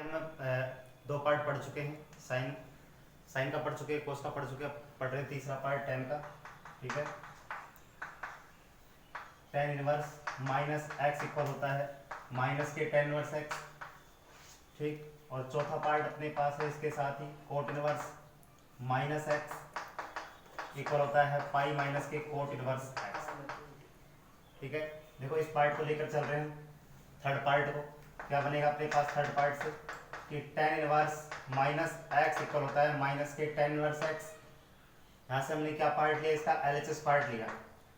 में दो पार्ट पढ़ चुके हैं, साइन का पढ़ चुके हैं, कोस का पढ़ चुके हैं, पढ़ रहे हैं तीसरा पार्ट टेन का। ठीक है, ten inverse minus x equal होता है माइनस के टेन इनवर्स एक्स। ठीक, और चौथा पार्ट अपने पास है इसके साथ ही cot inverse minus x equal होता है पाई माइनस के कोट इनवर्स एक्स। ठीक है, देखो इस पार्ट को लेकर चल रहे हैं थर्ड पार्ट को। क्या बनेगा अपने पास थर्ड पार्ट से कि ten inverse minus x equal होता है माइनस के टेन इनवर्स एक्स। यहाँ से हमने क्या पार्ट लिया, इसका एलएचएस पार्ट लिया।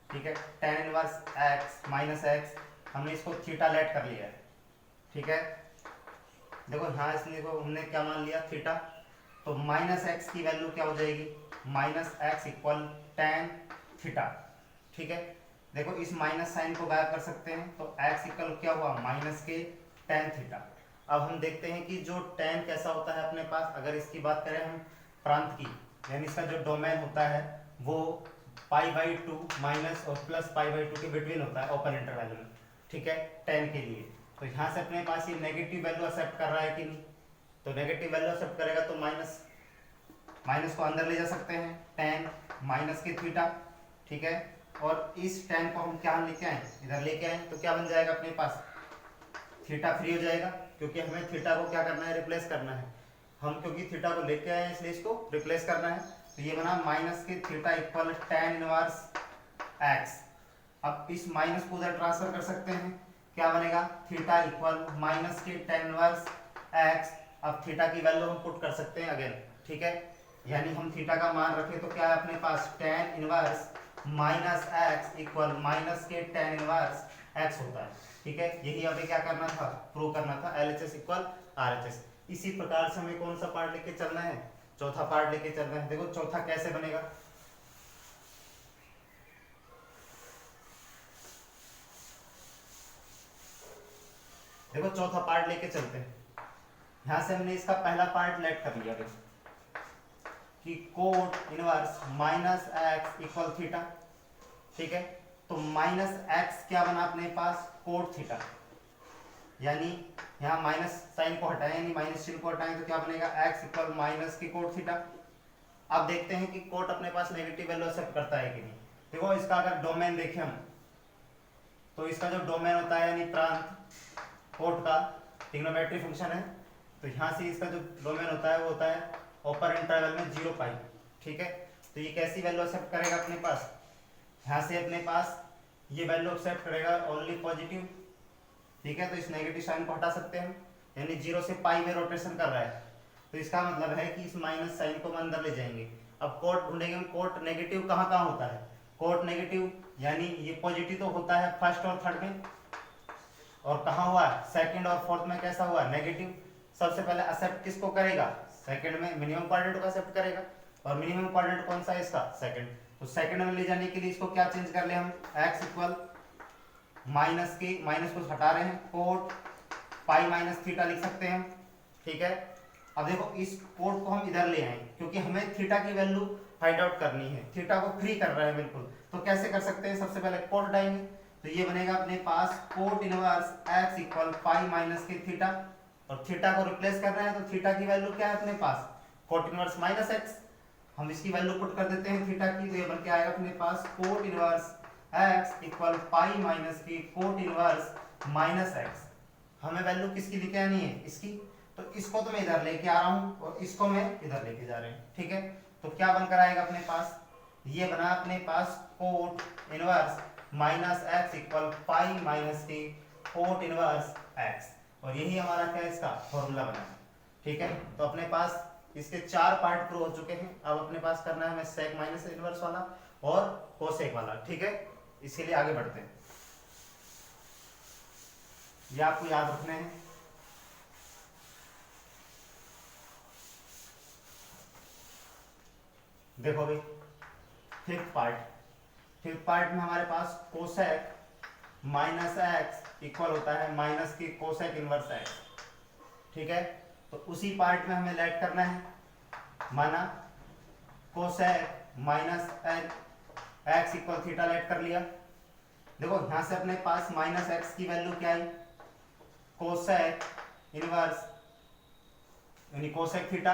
ठीक है, ten inverse x minus x, हमने इसको थीटा लेट कर लिया है। ठीक है, देखो यहाँ इसलिए हमने क्या मान लिया थीटा, तो माइनस एक्स की वैल्यू क्या हो जाएगी, minus x equal tan theta. ठीक है, देखो इस माइनस साइन को गायब कर सकते हैं, तो एक्स इक्वल क्या हुआ माइनस के टेन थीटा। अब हम देखते हैं कि जो टेन कैसा होता है अपने पास, अगर इसकी बात करें हम प्रांत की, यानी इसका जो डोमेन होता है वो पाई बाई टू माइनस और प्लस पाई बाई टू के बिटवीन होता है ओपन इंटरवल में। ठीक है, टेन के लिए तो यहाँ से अपने पास ये नेगेटिव वैल्यू एक्सेप्ट कर रहा है कि नहीं, तो नेगेटिव वैल्यू एक्सेप्ट करेगा तो माइनस को अंदर ले जा सकते हैं, टेन माइनस के थीटा। ठीक है, और इस टेन को हम क्या लेके आए, इधर लेके आए, तो क्या बन जाएगा अपने पास थीटा फ्री हो जाएगा, क्योंकि हमें थीटा को क्या करना है, रिप्लेस करना है। हम क्योंकि थीटा को लेके आए हैं इसलिए इसको रिप्लेस करना है, तो ये बना माइनस के theta equal tan inverse x. अब इस माइनस को उधर ट्रांसफर कर सकते हैं, क्या बनेगा थीटा इक्वल माइनस के टेन इनवर्स एक्स। अब थीटा की वैल्यू हम पुट कर सकते हैं अगेन। ठीक है, यानी हम थीटा का मान रखें तो क्या है अपने पास tan inverse minus x equal minus के टेन इनवर्स एक्स होता है। ठीक है, यही हमें क्या करना था, प्रूव करना था, एलएचएस इक्वल आरएचएस। इसी प्रकार से हमें कौन सा पार्ट लेके चलना है, चौथा पार्ट लेके चलना है। देखो चौथा कैसे बनेगा, देखो चौथा पार्ट लेके चलते हैं। यहां से हमने इसका पहला पार्ट लेट कर लिया कि coat inverse minus x equal theta. ठीक है, तो माइनस एक्स क्या बना अपने पास कोट थीटा, यानी यहाँ माइनस साइन को हटाएं, यानी माइनस चिन्ह को हटाएं तो क्या बनेगा एक्स इक्वल माइनस की कोट थीटा। अब देखते हैं कि कोट अपने पास नेगेटिव वैल्यू एक्सेप्ट करता है कि नहीं। देखो इसका अगर डोमेन देखें हम, तो इसका जो डोमेन होता है यानी प्रांत कोट का ट्रिग्नोमेट्री फंक्शन है, तो यहाँ से इसका जो डोमेन होता है वो होता है ओपन इंटरवल में 0 पाई। ठीक है, तो ये कैसी वैल्यू एक्सेप्ट करेगा अपने पास, यहाँ से अपने पास ये वैल्यू एक्सेप्ट करेगा ओनली पॉजिटिव। ठीक है, तो इस नेगेटिव साइन को हटा सकते हैं, यानी 0 से पाई में रोटेशन कर रहा है, तो इसका मतलब है कि इस माइनस साइन को हम अंदर ले जाएंगे। अब कोट ढूंढेंगे हम, कोट नेगेटिव कहाँ कहाँ होता है, कोट नेगेटिव यानी ये पॉजिटिव तो होता है फर्स्ट और थर्ड में, और कहाँ हुआ सेकंड और फोर्थ में कैसा हुआ नेगेटिव। सबसे पहले एक्सेप्ट किसको करेगा, सेकंड में मिनिमम क्वाड्रेंट को एक्सेप्ट करेगा, और मिनिमम क्वाड्रेंट कौन सा है इसका सेकंड। तो सेकंड में ले जाने के लिए इसको क्या चेंज कर ले हम, एक्स इक्वल माइनस के, माइनस को हटा रहे हैं, कोट पाई माइनस थीटा लिख सकते हैं। ठीक है, अब देखो इस कोट को हम इधर ले आए क्योंकि हमें थीटा की वैल्यू फाइंड आउट करनी है, थीटा को फ्री कर रहा है बिल्कुल। तो कैसे कर सकते हैं, सबसे पहले कोट हटाएंगे, तो ये बनेगा अपने पास cot inverse x equal pi minus के थीटा, और थीटा को रिप्लेस कर रहे हैं तो थीटा की वैल्यू क्या है अपने पास कोट इनवर्स माइनस एक्स। हम इसकी वैल्यू पुट कर देते हैं थीटा की, तो ये बन के आएगा अपने पास cot inverse x equal pi minus की कोट इनवर्स माइनस एक्स। हमें वैल्यू किसकी लेके आनी है, इसकी, तो इसको तो मैं इधर लेके आ रहा हूं और इसको मैं इधर लेके जा रहे हैं। ठीक है, तो क्या बनकर आएगा अपने पास, ये बना अपने पास cot inverse minus x equal pi minus की कोट इनवर्स एक्स, और यही हमारा क्या इसका फॉर्मूला बना है। ठीक है, तो अपने पास इसके चार पार्ट प्रूव हो चुके हैं। अब अपने पास करना है हमें सेक माइनस इनवर्स वाला और कोसेक वाला। ठीक है, इसके लिए आगे बढ़ते हैं, ये आपको याद रखने हैं। देखो भाई फिफ्थ पार्ट में हमारे पास कोसेक माइनस एक्स इक्वल होता है माइनस की कोसेक इनवर्स एक्स। ठीक है, तो उसी पार्ट में हमें लेट करना है, माना cosec minus x equal theta late कर लिया। देखो यहां से अपने पास माइनस एक्स की वैल्यू क्या आई, कोसेक इनवर्स यानी कोसेक थीटा,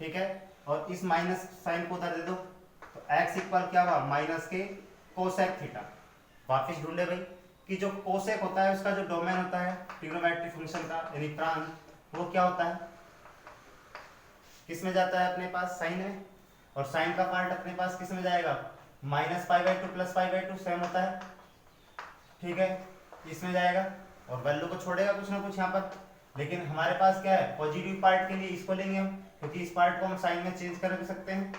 ठीक है, और इस माइनस साइन को उधर दे दो तो x इक्वल क्या हुआ माइनस के कोसेक थीटा। वापिस ढूंढे भाई कि जो कोसेक होता है उसका जो डोमेन होता है ट्रिग्नोमेट्रिक फंक्शन का यानी प्रांत वो क्या होता है, किस में जाता है अपने पास साइन में, और साइन का पार्ट अपने पास किस में जाएगा minus pi by two plus pi by two same होता है, ठीक है, इसमें जाएगा और वैल्यू को छोड़ेगा कुछ ना कुछ यहाँ पर। लेकिन हमारे पास क्या है पॉजिटिव पार्ट के लिए इसको लेंगे हम, क्योंकि इस पार्ट को हम साइन में चेंज कर भी सकते हैं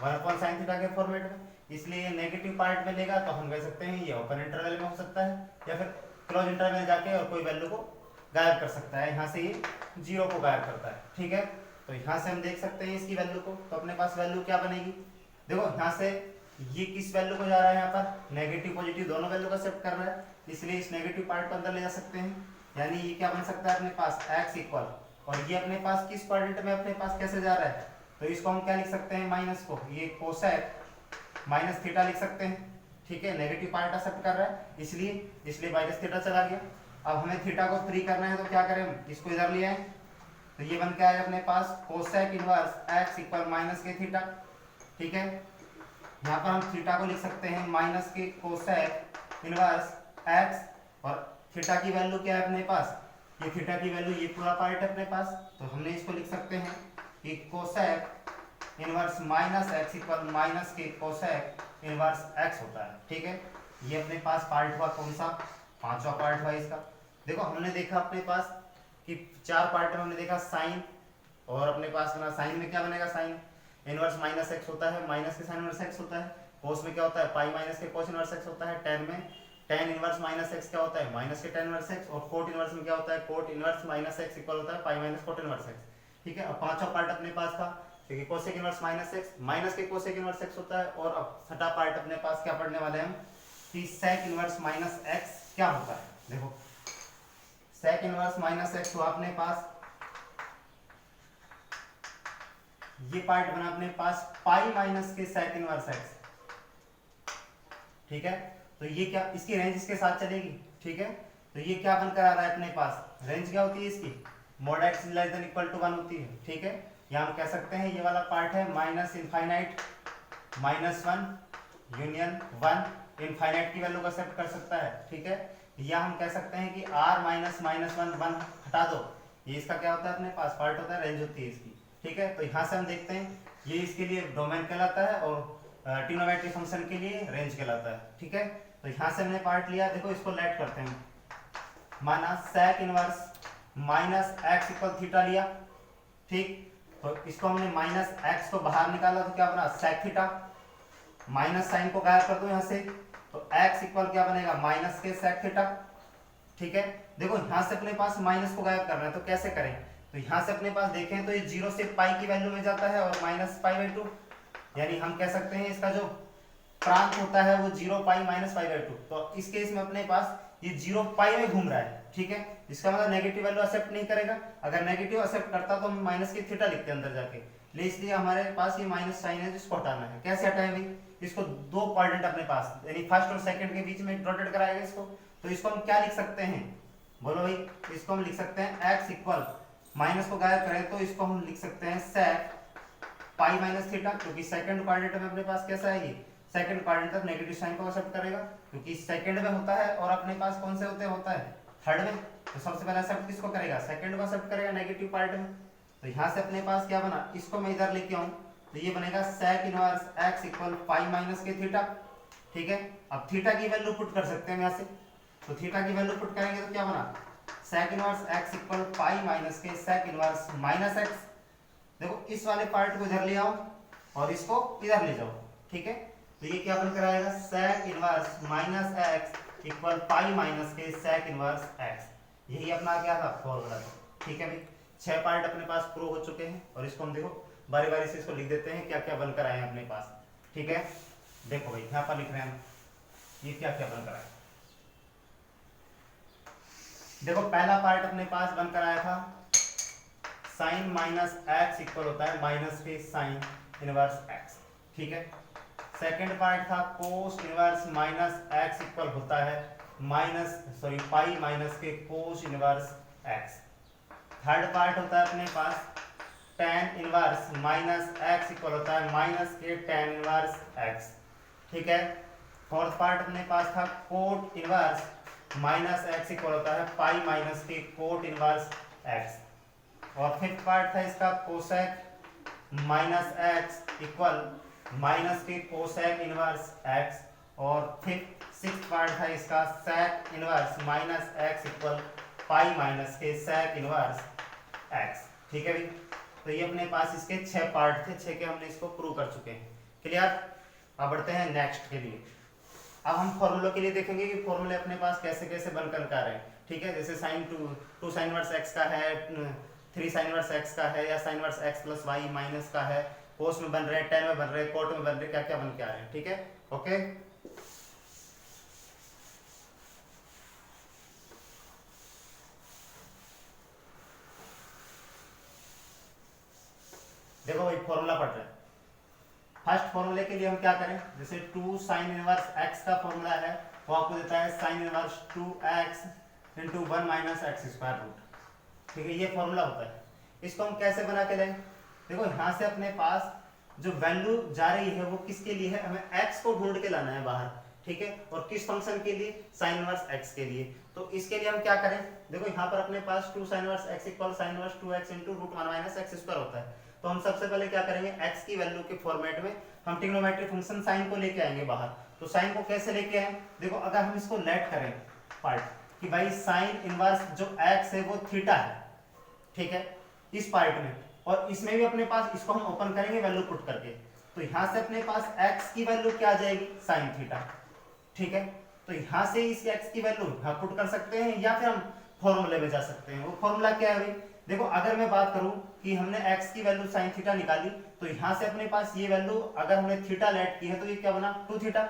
1/sin थीटा के फॉर्मेट में, इसलिए नेगेटिव पार्ट में लेगा तो हम कह सकते हैं ये ओपन इंटरवल में हो सकता है या फिर क्लोज इंटरवल में जाके और कोई वैल्यू को गायब कर सकता है, यहाँ से ये जीरो को गायब करता है, ठीक है। तो यहाँ से हम देख सकते हैं इसकी वैल्यू को, तो अपने पास वैल्यू क्या बनेगी, देखो यहाँ से ये किस वैल्यू को जा रहा है, यहाँ पर नेगेटिव पॉजिटिव दोनों वैल्यू का शिफ्ट कर रहा है, इसलिए इस नेगेटिव पार्ट को अंदर ले जा सकते हैं, यानी ये क्या बन सकता है अपने पास x इक्वल, और ये अपने पास किस क्वाड्रेंट में अपने पास कैसे जा रहा है, तो इसको हम क्या लिख सकते हैं माइनस को, ये कोसेक माइनस थीटा लिख सकते हैं, ठीक है, नेगेटिव पार्ट एक्सेप्ट कर रहा है इसलिए माइनस थीटा चला गया। अब हमें थीटा को फ्री करना है तो क्या करें, इसको इधर ले आए तो ये बन के आएगा अपने पास cosec inverse x equal minus के थीटा, ठीक है, यहाँ पर हम थीटा को लिख सकते हैं माइनस के कोसेक इनवर्स x, और थीटा की वैल्यू क्या है अपने पास, ये थीटा की वैल्यू ये पूरा पार्ट है अपने पास, तो हमने इसको लिख सकते हैं कि cosec inverse minus x equal minus के कोसेक इनवर्स x होता है, ठीक है। ये अपने पास पार्ट हुआ कौन सा, पांचवा पार्ट हुआ इसका। देखो हमने देखा अपने पास कि चार पार्ट में हमने देखा साइन, और अपने पास बना साइन में क्या बनेगा, साइन इनवर्स माइनस एक्स होता है, माइनस के साइन इनवर्स एक्स होता है, कोस में क्या होता है पाई माइनस के कोस इनवर्स एक्स होता है, टेन में टेन इनवर्स माइनस एक्स क्या होता है माइनस के टेन इनवर्स एक्स, और कोट इनवर्स में क्या होता है coat inverse minus x equal होता है pi minus cot inverse x, ठीक है। अब पांचवा पार्ट अपने पास था क्योंकि cosec inverse minus x minus के कोसेक इनवर्स एक्स होता है, और अब छठा पार्ट अपने पास क्या पढ़ने वाले हम कि सेक इनवर्स माइनस एक्स क्या होता है। देखो सेक इनवर्स माइनस एक्स हुआ अपने पास, ये पार्ट बना अपने पास पाई माइनस के सेक इनवर्स एक्स, ठीक है। तो ये क्या इसकी रेंज इसके साथ चलेगी, ठीक है। तो ये क्या बनकर आ रहा है अपने पास, रेंज क्या होती है इसकी mod X less than equal to 1 होती है, ठीक है। यहाँ हम कह सकते हैं ये वाला पार्ट है minus infinite minus 1 union 1, infinite की वैल्यू को एक्सेप्ट कर सकता है, ठीक है। या हम कह सकते हैं कि r माइनस माइनस 1 हटा दो, ये इसका क्या होता है अपने पास पार्ट होता है, रेंज होती है इसकी, ठीक है। तो यहाँ से हम देखते हैं ये इसके लिए डोमेन कहलाता है और ट्रिग्नोमेट्रिक फंक्शन के लिए रेंज कहलाता है, ठीक है। तो यहाँ से हमने पार्ट लिया, देखो इसको लेट करते हैं, माना sec inverse minus x equal theta लिया, ठीक। तो इसको हमने माइनस एक्स को बाहर निकाला तो क्या बना सेक थीटा, माइनस साइन को गायब कर दो यहाँ से तो x इक्वल क्या बनेगा माइनस के सेक थीटा, ठीक है। देखो यहाँ से अपने पास माइनस को गायब करना है तो कैसे करें, तो यहाँ से अपने पास देखें तो ये 0 से पाई की वैल्यू में जाता है और माइनस पाई बाई 2, यानी हम कह सकते हैं इसका जो प्रांत होता है वो 0 पाई माइनस पाई बाई 2, तो इस केस में अपने पास ये 0 पाई में घूम रहा है, ठीक है। इसका मतलब नेगेटिव वैल्यू एक्सेप्ट नहीं करेगा, अगर नेगेटिव एक्सेप्ट करता तो हम माइनस की थीटा लिखते हैं अंदर जाके, इसलिए हमारे पास ये माइनस साइन है जिसको हटाना है। कैसे हटाएं भाई, इसको दो क्वाड्रेंट अपने पास यानी फर्स्ट और सेकंड के बीच में रोटेट कराएगा इसको, तो इसको हम क्या लिख सकते हैं बोलो भाई, इसको हम लिख सकते हैं x इक्वल माइनस को गायब करें तो इसको हम लिख सकते हैं सेक पाई माइनस थीटा, क्योंकि सेकंड क्वाड्रेंट में अपने पास कैसा है ये सेकंड क्वाड्रेंट तक नेगेटिव साइन को एक्सेप्ट करेगा, क्योंकि सेकंड में होता है और अपने पास कौन से होता है थर्ड में, तो सबसे पहले एक्सेप्ट किसको करेगा सेकंड को एक्सेप्ट करेगा नेगेटिव पार्ट में। तो यहाँ से अपने पास क्या बना, इसको मैं इधर लेके आऊं तो ये बनेगा sec inverse x equal pi minus के थीटा, ठीक है। अब थीटा की वैल्यू पुट कर सकते हैं यहाँ से, तो थीटा की वैल्यू पुट करेंगे तो क्या बना sec inverse x equal pi minus के सेक इनवर्स माइनस x। देखो इस वाले पार्ट को इधर ले आओ और इसको इधर ले जाओ, ठीक है। तो ये क्या बनकर आएगा sec inverse minus x equal pi minus के सेक इनवर्स x, यही अपना क्या था फॉर्मूला, ठीक है भाई। 6 पार्ट अपने पास प्रूव हो चुके हैं और इसको हम देखो बारी बारी से इसको लिख देते हैं क्या क्या बनकर आए हैं अपने पास, ठीक है। देखो भाई यहाँ पर लिख रहे हैं हम ये क्या क्या बनकर आए, देखो पहला पार्ट अपने पास बनकर आया था साइन माइनस एक्स इक्वल होता है माइनस के साइन इनवर्स एक्स, ठीक है। सेकंड पार्ट था cos inverse minus x equal होता है पाई माइनस के cos inverse x. Third part होता है अपने पास tan inverse minus x equal होता है माइनस के tan इनवर्स एक्स, ठीक है। फोर्थ पार्ट अपने पास था cot inverse minus x equal होता है पाई माइनस के कोट इनवर्स एक्स। और फिफ्थ पार्ट था इसका cosec minus x equal minus के कोसेक इनवर्स एक्स। और सिक्स्थ पार्ट था इसका sec inverse minus x equal pi minus के सेक इनवर्स एक्स, ठीक है भाई। तो ये अपने पास इसके 6 पार्ट थे, 6 के हमने इसको प्रूव कर चुके हैं। क्लियर। अब बढ़ते हैं नेक्स्ट के लिए। अब हम फॉर्मूलों के लिए देखेंगे कि फॉर्मूले अपने पास कैसे कैसे बनकर आ रहे हैं, ठीक है। जैसे sine two sine inverse X का है, 3 साइन इनवर्स एक्स का है, या sine inverse X plus Y minus का है, कोस में बन रहे हैं, टेन में बन रहे हैं, कोट में बन रहे हैं, क्या क्या बन के आ रहे हैं, ठीक है। ओके, देखो भाई फॉर्मूला पढ़ रहे हैं। फर्स्ट फॉर्मूले के लिए हम क्या करें, जैसे 2 साइन इनवर्स x का फॉर्मूला है वो आपको देता है sine inverse 2x into 1 minus X square root, ठीक है। ये फॉर्मूला होता है। इसको हम कैसे बना के लें, देखो यहाँ से अपने पास जो वैल्यू जा रही है वो किसके लिए है, हमें x को ढूंढ के लाना है बाहर, ठीक है। और किस फंक्शन के लिए, साइन इनवर्स x के लिए। तो इसके लिए हम क्या करें, देखो यहाँ पर अपने पास 2 sine inverse x equal sine inverse 2x into root 1 minus X square होता है। तो हम सबसे पहले क्या करेंगे, x की वैल्यू के फॉर्मेट में हम ट्रिग्नोमेट्रिक फंक्शन साइन को लेके आएंगे बाहर। तो साइन को कैसे लेके आए, देखो अगर हम इसको लेट करें पार्ट कि भाई साइन इनवर्स जो x है वो थीटा है, ठीक है, इस पार्ट में। और इसमें भी अपने पास इसको हम ओपन करेंगे वैल्यू पुट करके। तो यहाँ से अपने पास x की वैल्यू क्या आ जाएगी, साइन थीटा, ठीक है। तो यहाँ से इस x की वैल्यू हम पुट कर सकते हैं या फिर हम फॉर्मूले में जा सकते हैं। वो फॉर्मूला क्या है भाई, देखो अगर मैं बात करूं कि हमने x की वैल्यू sin थीटा निकाली, तो यहाँ से अपने पास ये वैल्यू अगर हमने थीटा लेट की है तो ये क्या बना 2 थीटा।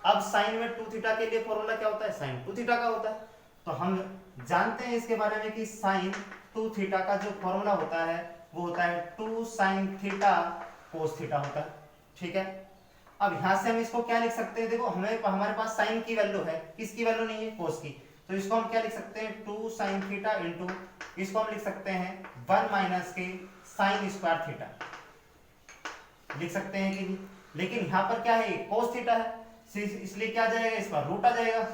अब साइन में 2 थीटा के लिए फॉर्मूला क्या होता है, sin 2 थीटा का होता है। तो हम जानते हैं इसके बारे में कि sin 2 थीटा का जो फॉर्मूला होता है वो होता है 2 sin थीटा cos थीटा होता है, ठीक है। अब यहाँ से हम इसको क्या लिख सकते हैं, देखो हमारे पास साइन की वैल्यू है, किसकी वैल्यू नहीं है, कोस की। तो इसको हम क्या लिख सकते हैं, 2 sin थीटा इंटू इसको हम लिख सकते हैं 1 माइनस के साइन स्क्वायर थीटा, लिख सकते हैं कि नहीं। लेकिन यहाँ पर क्या है, कोस थीटा है, इसलिए क्या आ जाएगा, इस पर रूट आ जाएगा।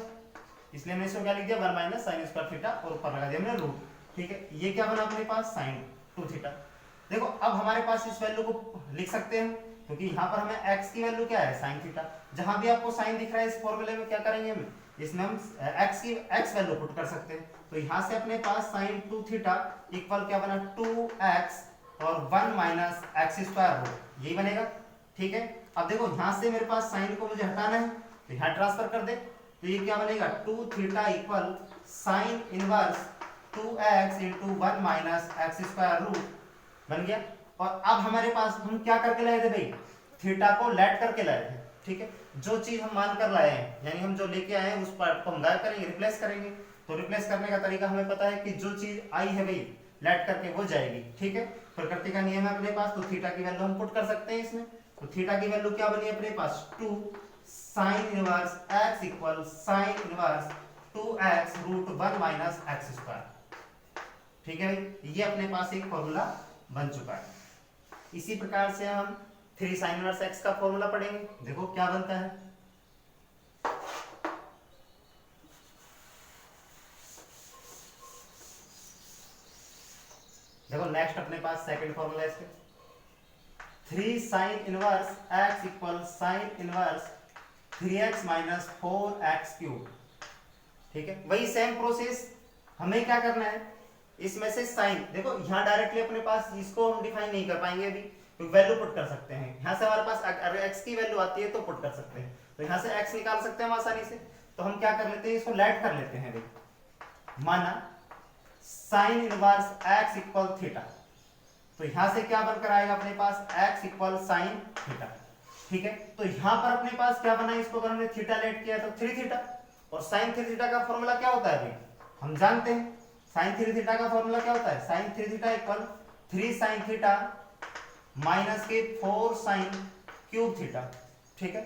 इसलिए हमने इसको क्या लिख दिया 1 माइनस साइन स्क्वायर थीटा और ऊपर लगा दिया हमने रूट, ठीक है। ये क्या बना अपने पास साइन 2 थीटा। देखो अब हमारे पास इस वैल्यू को लिख सकते हैं क्योंकि यहाँ पर हमें x की वैल्यू क्या है, साइन थीटा। जहां भी आपको साइन दिख रहा है इस फॉर्मूले में क्या करेंगे हम, इसमें हम x वैल्यू पुट कर सकते हैं। तो यहाँ से अपने पास साइन 2 थीटा इक्वल क्या बना 2x और 1 माइनस एक्स स्क्वायर हो, यही बनेगा, ठीक है। अब देखो यहाँ से मेरे पास साइन को मुझे हटाना है तो यहाँ ट्रांसफर कर दे, तो ये क्या बनेगा 2 theta equal sine inverse 2x into 1 minus X square root बन गया। और अब हमारे पास हम क्या करके लाए थे भाई, थीटा को लेट करके लाए थे, ठीक है। जो चीज हम मान कर लाए हैं यानी हम जो लेके आए हैं उस पार्ट को हम गायब करेंगे, रिप्लेस करेंगे। तो रिप्लेस करने का तरीका हमें पता है कि जो चीज आई है भाई लेट करके वो जाएगी, ठीक है। प्रकृति का नियम है अपने पास, तो थीटा की वैल्यू हम पुट कर सकते हैं इसमें। तो थीटा की वैल्यू क्या बनी अपने पास 2 sine inverse x equal sine inverse 2x root 1 minus X square, ठीक है भाई। ये अपने पास एक फॉर्मूला बन चुका है। इसी प्रकार से हम 3 साइन इनवर्स x का फॉर्मूला पढ़ेंगे, देखो क्या बनता है। देखो नेक्स्ट अपने पास सेकंड फॉर्मूला है इसके 3 sine inverse x equal sine inverse 3x minus 4x cube, ठीक है। वही सेम प्रोसेस हमें क्या करना है, इसमें से साइन देखो यहाँ डायरेक्टली अपने पास इसको हम डिफाइन नहीं कर पाएंगे अभी, तो वैल्यू पुट कर सकते हैं। यहाँ से हमारे पास अगर x की वैल्यू आती है तो पुट कर सकते हैं, तो यहाँ से x निकाल सकते हैं हम आसानी से। तो हम क्या कर लेते हैं, इसको लेट कर लेते हैं भाई। माना sign inverse x equal theta, तो यहाँ से क्या बनकर आएगा अपने पास x इक्वल साइन थीटा, ठीक है। तो यहाँ पर अपने पास क्या बना, इसको अगर हमने थीटा लेट किया तो 3 थीटा। और साइन 3 थीटा का फॉर्मूला क्या होता है भाई, हम जानते हैं साइन 3 थीटा का फॉर्मूला क्या होता है, sine 3 theta equal 3 sine theta minus के 4 साइन क्यूब थीटा, ठीक है।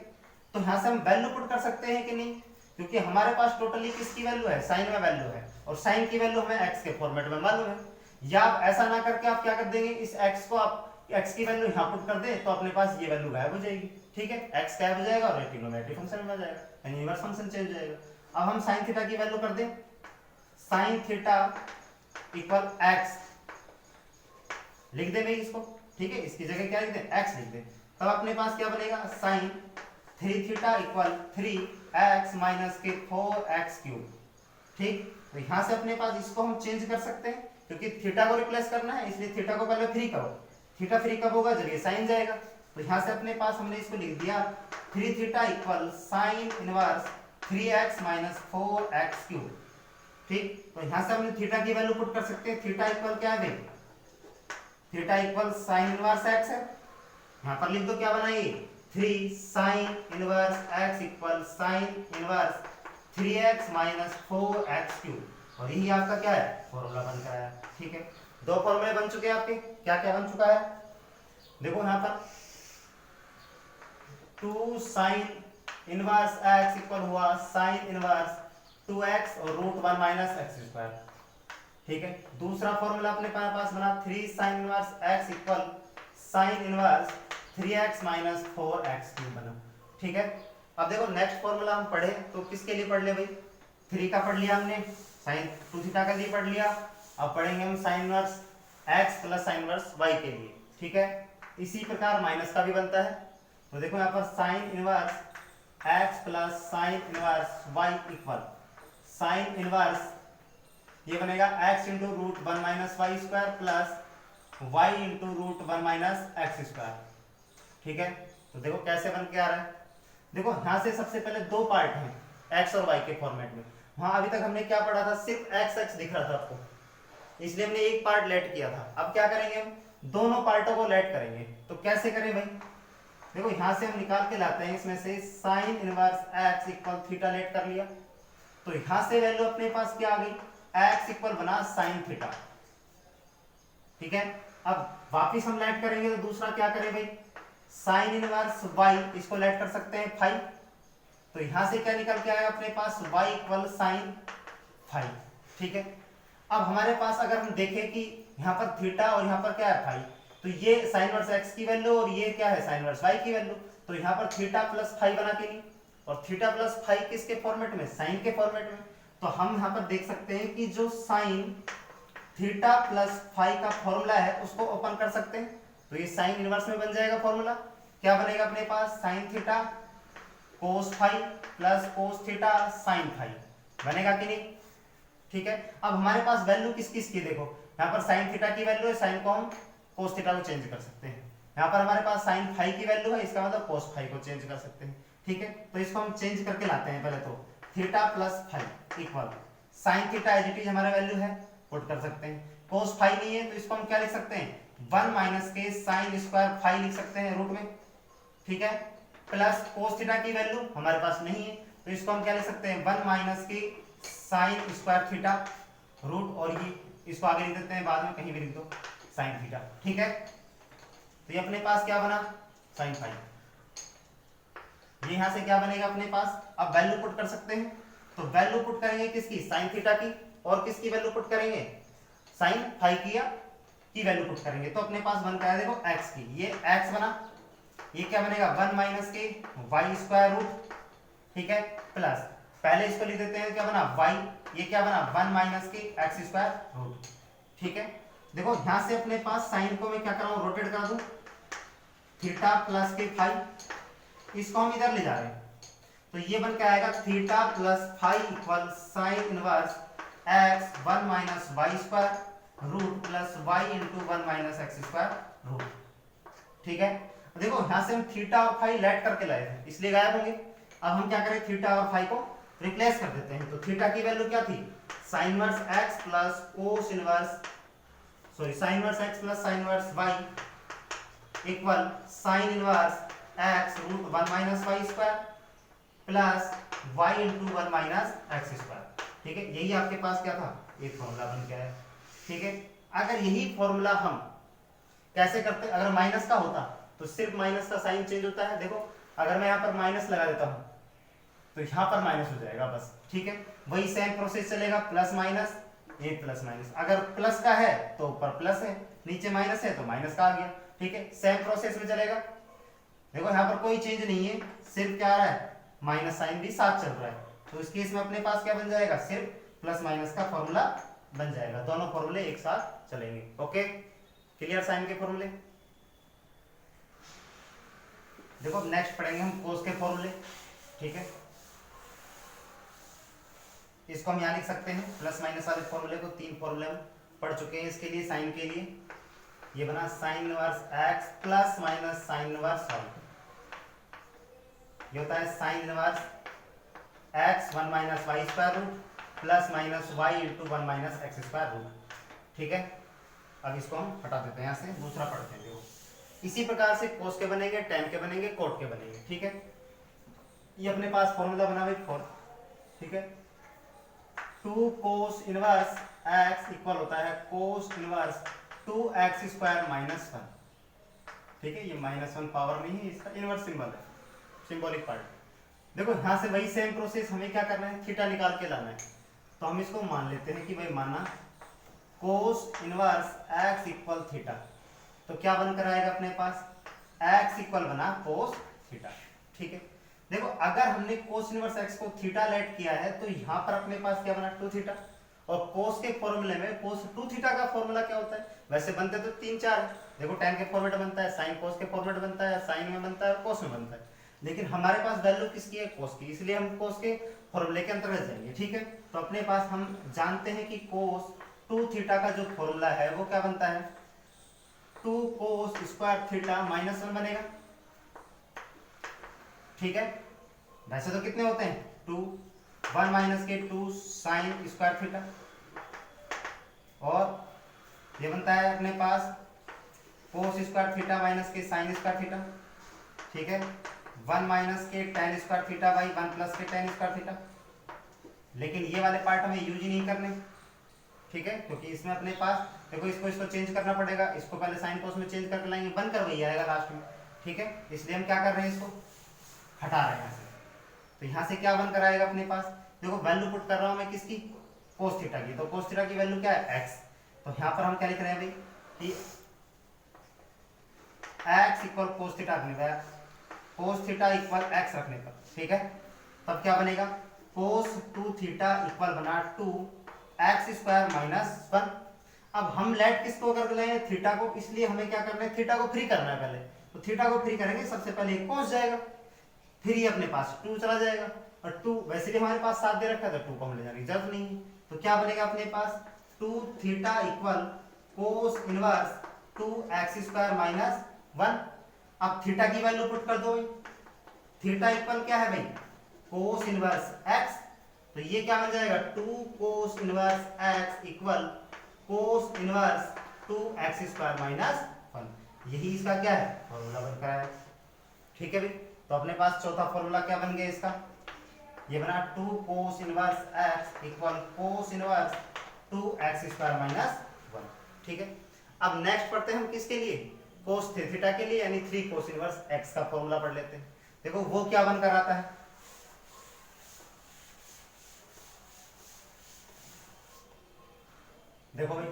तो यहां से हम वैल्यू पुट कर सकते हैं कि नहीं, क्योंकि हमारे पास टोटली किसकी वैल्यू है, साइन में वैल्यू है, और साइन की वैल्यू हमें एक्स के फॉर्मेट में मालूम है। या ऐसा ना करके आप क्या कर देंगे, इस x को आप x की वैल्यू यहाँ पुट कर दे तो अपने पास ये वैल्यू गायब हो जाएगी, ठीक है, x गायब हो जाएगा और ट्रिग्नोमेट्रिक फंक्शन में आ जाएगा, यानी इनवर्स फंक्शन चेंज हो जाएगा। अब हम sin थीटा की वैल्यू कर दें, sin थीटा इक्वल x लिख दें भाई इसको, ठीक है, इसकी जगह क्या लिख दें, x लिख दें, तब अपने पास क्या बनेगा, sin 3 theta equal 3x minus के 4x क्यूब, ठीक। तो यहां से अपने पास इसको हम चेंज कर सकते हैं क्योंकि थीटा को रिप्लेस करना है, इसलिए थीटा को पहले फ्री करो, थीटा फ्री कब होगा, जब ये साइन जाएगा। तो यहां से अपने पास हमने इसको लिख दिया 3 theta equal sine inverse 3x minus 4x cube, ठीक। तो यहां से हमने थीटा की वैल्यू पुट कर सकते हैं, थीटा इक्वल क्या है, theta equal sine inverse x है, यहां पर लिख दो क्या बना ये 3 sine inverse x equal sine inverse 3x minus 4x cube, और यही आपका क्या है, फॉर्मूला बन गया है, ठीक है। दो फॉर्मूले बन चुके हैं आपके, क्या क्या बन चुका है, देखो यहां पर 2 साइन इनवर्स x इक्वल हुआ साइन इनवर्स 2x और रूट 1 माइनस एक्स स्क्वायर, ठीक है। दूसरा फॉर्मूला अपने पास बना 3 sine inverse x equal sine inverse 3x minus 4x cube बना, ठीक है। अब देखो नेक्स्ट फॉर्मूला हम पढ़े तो किसके लिए पढ़ ले भाई, 3 का पढ़ लिया हमने, साइन 2 थीटा के लिए पढ़ लिया, अब पढ़ेंगे हम sign inverse x plus sine inverse y के लिए, ठीक है। इसी प्रकार माइनस का भी बनता है, तो देखो यहाँ पर sine inverse x plus sine inverse y equal sine inverse ये बनेगा x into root 1 minus Y square plus y into root 1 minus X square, ठीक है। तो देखो कैसे बन के आ रहा है, देखो यहां से सबसे पहले दो पार्ट हैं x और y के फॉर्मेट में, वहां अभी तक हमने क्या पढ़ा था, सिर्फ x दिख रहा था आपको, इसलिए हमने एक पार्ट लेट किया था। अब क्या करेंगे, हम दोनों पार्टों को लेट करेंगे, तो कैसे करें भाई, देखो यहां से हम निकाल के लाते हैं, इसमें से sign inverse x equal theta late कर लिया, तो यहां से वैल्यू अपने पास क्या आ गई, x इक्वल बना साइन थीटा, ठीक है। अब वापिस हम लेट करेंगे तो दूसरा क्या करें भाई, साइन इनवर्स y, इसको लेट कर सकते हैं फाई, तो यहां से क्या निकल के आएगा अपने पास y इक्वल साइन फाई, ठीक है। अब हमारे पास अगर हम देखें कि यहाँ पर थीटा और यहाँ पर क्या है फाई, तो ये साइन इनवर्स x की वैल्यू और ये क्या है साइन इनवर्स y की वैल्यू, तो यहाँ पर थीटा प्लस फाई बना के नहीं, और थीटा प्लस फाई किसके फॉर्मेट में, साइन के फॉर्मेट में, तो हम यहाँ पर देख सकते हैं कि जो साइन थीटा प्लस फाई का फॉर्मूला है उसको ओपन कर सकते हैं, तो ये साइन इनवर्स में बन जाएगा फॉर्मूला, क्या बनेगा अपने पास, sine theta cos phi plus cos theta sine phi, बनेगा कि नहीं, ठीक है। अब हमारे पास वैल्यू किस किस की, देखो यहाँ पर साइन थीटा की वैल्यू है, साइन को हम कोस थीटा को चेंज कर सकते हैं, यहाँ पर हमारे पास साइन फाई की वैल्यू है, इसका मतलब कोस फाई को चेंज कर सकते हैं, ठीक है। तो इसको हम चेंज करके लाते हैं, पहले तो theta plus phi equal sine theta as it is हमारा वैल्यू है, पुट कर सकते हैं, कोस फाई नहीं है तो इसको हम क्या लिख सकते हैं, 1 माइनस के साइन स्क्वायर फाई लिख सकते हैं रूट में, ठीक है, प्लस कोस थीटा की वैल्यू हमारे पास नहीं है तो इसको हम क्या लिख सकते हैं, 1 माइनस के साइन स्क्वायर थीटा रूट, और ये इसको आगे लिख देते हैं, बाद में कहीं भी लिख दो साइन थीटा, ठीक है। तो ये अपने पास क्या बना, साइन फाई, ये यहां से क्या बनेगा अपने पास, अब वैल्यू पुट कर सकते हैं, तो वैल्यू पुट करेंगे किसकी, साइन थीटा की, और किसकी वैल्यू पुट करेंगे, साइन फाई की वैल्यू पुट करेंगे, तो अपने पास बन गया देखो x की, ये x बना, ये क्या बनेगा 1 माइनस के वाई स्क्वायर रूट, ठीक है, प्लस पहले इसको लिख देते हैं क्या बना y, ये क्या बना 1 माइनस के एक्स स्क्वायर रूट, ठीक है। देखो यहां से अपने पास साइन को मैं क्या कर रहा हूं, रोटेट कर दूं, थीटा प्लस के फाई, इसको हम इधर ले जा रहे हैं, तो ये बन के आएगा theta plus phi equal sine inverse x 1 minus Y square root plus Y into 1 minus X square root, ठीक है। देखो यहां से हम थीटा और फाई लेट करके लाए थे इसलिए गायब होंगे, अब हम क्या करें, थीटा और फाई को रिप्लेस कर देते हैं, तो थीटा की वैल्यू क्या थी, sine inverse x plus cos inverse sine inverse x plus sine inverse y equal sine inverse x root 1 minus Y square plus y into 1 minus X square, ठीक है। यही आपके पास क्या था, एक फॉर्मूला बन गया है, ठीक है। अगर यही फॉर्मूला हम कैसे करते, अगर माइनस का होता तो सिर्फ माइनस का साइन चेंज होता है, देखो अगर मैं यहाँ पर माइनस लगा देता हूँ तो यहाँ पर माइनस हो जाएगा बस, ठीक है। वही सेम प्रोसेस चलेगा, प्लस माइनस ये प्लस माइनस, अगर प्लस का है तो ऊपर प्लस है, नीचे माइनस है तो माइनस का आ गया। ठीक है, सेम प्रोसेस में चलेगा। देखो यहाँ पर कोई चेंज नहीं है, सिर्फ क्या आ रहा है, माइनस साइन भी साथ चल रहा है। तो इस केस में अपने पास क्या बन जाएगा, सिर्फ प्लस माइनस का फॉर्मूला बन जाएगा, दोनों फॉर्मूले एक साथ चलेंगे। ओके, क्लियर साइन के फॉर्मूले। देखो नेक्स्ट पढ़ेंगे हम कोस के फॉर्मूले। ठीक है, इसको हम यहाँ लिख सकते हैं, प्लस माइनस वाले फॉर्मूले को 3 फॉर्मूले हम पढ़ चुके हैं इसके लिए, साइन के लिए। ये बना sine inverse X plus minus sine inverse Y, ये होता है sine inverse X 1 minus Y square root plus minus Y into 1 minus X square root. ठीक है, अब इसको हम हटा देते हैं यहाँ से, दूसरा पढ़ते हैं। देखो इसी प्रकार से कोस के बनेंगे, टेन के बनेंगे, कोट के बनेंगे। ठीक है, ये अपने पास फॉर्मूला बना हुआ फोर्थ। ठीक है, 2 कोस इनवर्स एक्स इक्वल होता है cos inverse 2x square minus 1। ठीक है, ये -1 पावर नहीं है, इसका इनवर्स सिंबल है, सिंबॉलिक पार्ट। देखो यहाँ से वही सेम प्रोसेस, हमें क्या करना है, थीटा निकाल के लाना है। तो हम इसको मान लेते हैं कि भाई माना cos inverse x equal theta, तो क्या बनकर आएगा अपने पास, x इक्वल बना कोस थीटा। ठीक है, देखो अगर हमने कोस इनवर्स x को थीटा लेट किया है तो यहाँ पर अपने पास क्या बना 2 थीटा, और कोस के फॉर्मूले में कोस 2 थीटा का फॉर्मूला क्या होता है, वैसे बनते तो 3-4 है। देखो tan के फॉर्मेट बनता है, साइन कोस के फॉर्मेट बनता है, साइन में बनता है और कोस में बनता है, लेकिन हमारे पास वैल्यू किसकी है, कोस की, इसलिए हम कोस के फॉर्मूले के अंतर्गत जाएंगे। ठीक है, तो अपने पास हम जानते हैं कि कोस 2 थीटा का जो फॉर्मूला है वो क्या बनता है, 2 कोस स्क्वायर थीटा -1 बनेगा। ठीक है, वैसे तो कितने होते हैं 2, 1 माइनस के 2 साइन स्क्वायर थीटा, और ये बनता है अपने पास कोस स्क्वायर थीटा माइनस के साइन स्क्वायर थीटा। ठीक है, 1 माइनस के tan square theta by 1 plus के tan स्क्वायर थीटा। लेकिन ये वाले पार्ट हमें यूज ही नहीं करने। ठीक है, क्योंकि इसमें अपने पास देखो इसको चेंज करना पड़ेगा, इसको पहले साइन कोस में चेंज करके लाएंगे, बनकर वही आएगा लास्ट में। ठीक है, इसलिए हम क्या कर रहे हैं, इसको हटा रहे हैं यहाँ से। तो यहाँ से क्या बनकर आएगा अपने पास, देखो वैल्यू पुट कर रहा हूँ मैं किसकी, कोस थीटा की, तो कोस थीटा की वैल्यू क्या है, x। तो यहाँ पर हम क्या लिख रहे हैं भाई कि x इक्वल कोस थीटा रखने पर, कोस थीटा इक्वल x रखने पर। ठीक है, तब क्या बनेगा, कोस 2 थीटा इक्वल बना 2x स्क्वायर माइनस 1। अब हम लेट किसको कर रहे हैं, थीटा को, इसलिए हमें क्या करना है, थीटा को फ्री करना है पहले। तो थीटा को फ्री करेंगे, सबसे पहले कोस जाएगा, फिर ये अपने पास 2 चला जाएगा, और 2 वैसे भी हमारे पास 7 दे रखा था, 2 को हम ले जाने की जरूरत नहीं है। तो क्या बनेगा अपने पास 2 theta equal cos inverse 2x square minus 1। अब थीटा की वैल्यू पुट कर दो, थीटा इक्वल क्या है भाई, कोस इनवर्स x। तो ये क्या बन जाएगा, 2 cos inverse x equal cos inverse 2x square minus 1। यही इसका क्या है, फॉर्मूला बनकर आया। ठीक है भाई, तो अपने पास चौथा फॉर्मूला क्या बन गया इसका, ये बना 2 cos inverse x equal cos inverse 2x square minus 1। ठीक है, अब नेक्स्ट पढ़ते हैं हम किसके लिए, कोस थीटा के लिए, यानी 3 कोस इनवर्स x का फॉर्मूला पढ़ लेते हैं। देखो वो क्या बनकर आता है, देखो भाई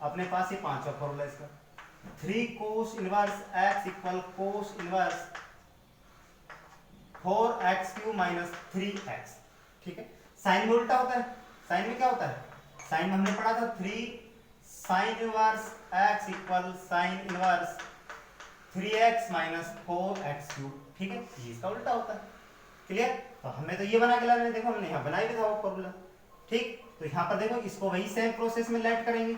अपने पास ये 5वां फॉर्मूला इसका, 3 cos inverse x equal cos inverse 4x cube minus 3x। ठीक है, साइन में उल्टा होता है, साइन में क्या होता है, साइन में हमने पढ़ा था 3 sine inverse x equal sine inverse 3x minus 4x cube. ठीक है, ये इसका उल्टा होता है। क्लियर, तो हमें तो ये बना के लाना है, देखो हमने यहाँ बनाई भी था वो फॉर्मूला। ठीक, तो यहाँ पर देखो इसको वही सेम प्रोसेस में लेट करेंगे,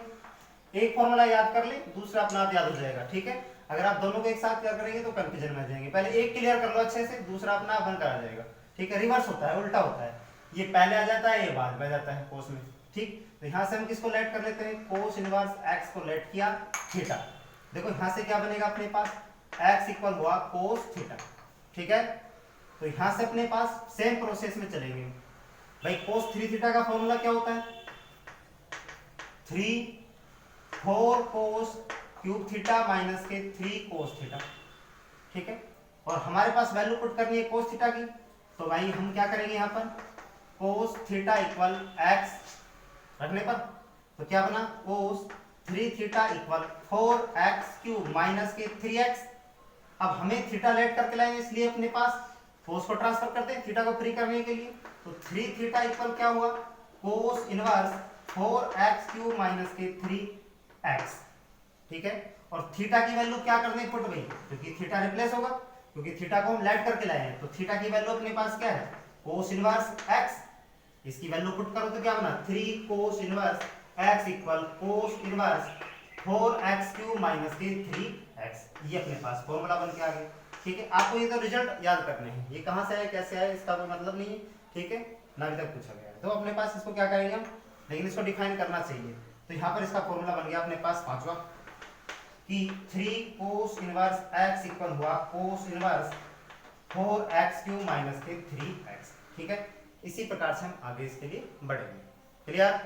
एक फॉर्मूला याद कर ले, दूसरा अपना आप याद हो जाएगा। ठीक है, अगर आप दोनों को एक साथ क्लियर करेंगे तो कंफ्यूजन में आ जाएंगे, पहले एक क्लियर कर लो अच्छे से, दूसरा अपना आप बनकर आ जाएगा। ठीक है, रिवर्स होता है, उल्टा होता है, ये पहले आ जाता है, ये बाद में आ जाता है कोस में। ठीक, तो यहाँ से हम किसको लेट कर लेते हैं, कोस इनवर्स x को लेट किया थीटा। देखो यहाँ से क्या बनेगा अपने पास, x इक्वल हुआ कोस थीटा। ठीक है, तो यहाँ से अपने पास सेम प्रोसेस में चलेंगे भाई। कोस 3 थीटा का फॉर्मूला क्या होता है, 4 कोस क्यूब थीटा माइनस के 3 कोस थीटा। ठीक है, और हमारे पास वैल्यू पुट करनी है कोस थीटा की, तो भाई हम क्या करेंगे यहाँ पर, कोस थीटा इक्वल x रखने पर, तो क्या बना कोस 3 theta equal 4x cube minus के 3x। अब हमें थीटा लेट करके लाए इसलिए अपने पास कोस को ट्रांसफर करते हैं थीटा को फ्री करने के लिए। तो 3 थीटा इक्वल क्या हुआ cos inverse 4x cube minus के 3x। ठीक है, और थीटा की वैल्यू क्या करनी पुट गई क्योंकि थीटा रिप्लेस होगा, क्योंकि थीटा को हम लेट करके लाए हैं। तो थीटा की वैल्यू अपने पास क्या है कोस इनवर्स x। इसकी वैल्यू पुट करो तो क्या बना 3 cos inverse x equal cos inverse 4x cube minus के 3x। ये अपने पास फॉर्मूला बन के आ गया। ठीक है, आपको ये तो रिजल्ट याद करने हैं, ये कहां से आया कैसे आया इसका कोई मतलब नहीं है। ठीक है ना, अभी तक पूछा गया है तो अपने पास इसको क्या करेंगे हम, लेकिन इसको डिफाइन करना चाहिए। तो यहाँ पर इसका फॉर्मूला बन गया अपने पास पांचवा कि 3 कोस इनवर्स x इक्वल हुआ cos inverse 4x cube minus के 3x। ठीक है, इसी प्रकार से हम आगे इसके लिए बढ़ेंगे। क्लियर।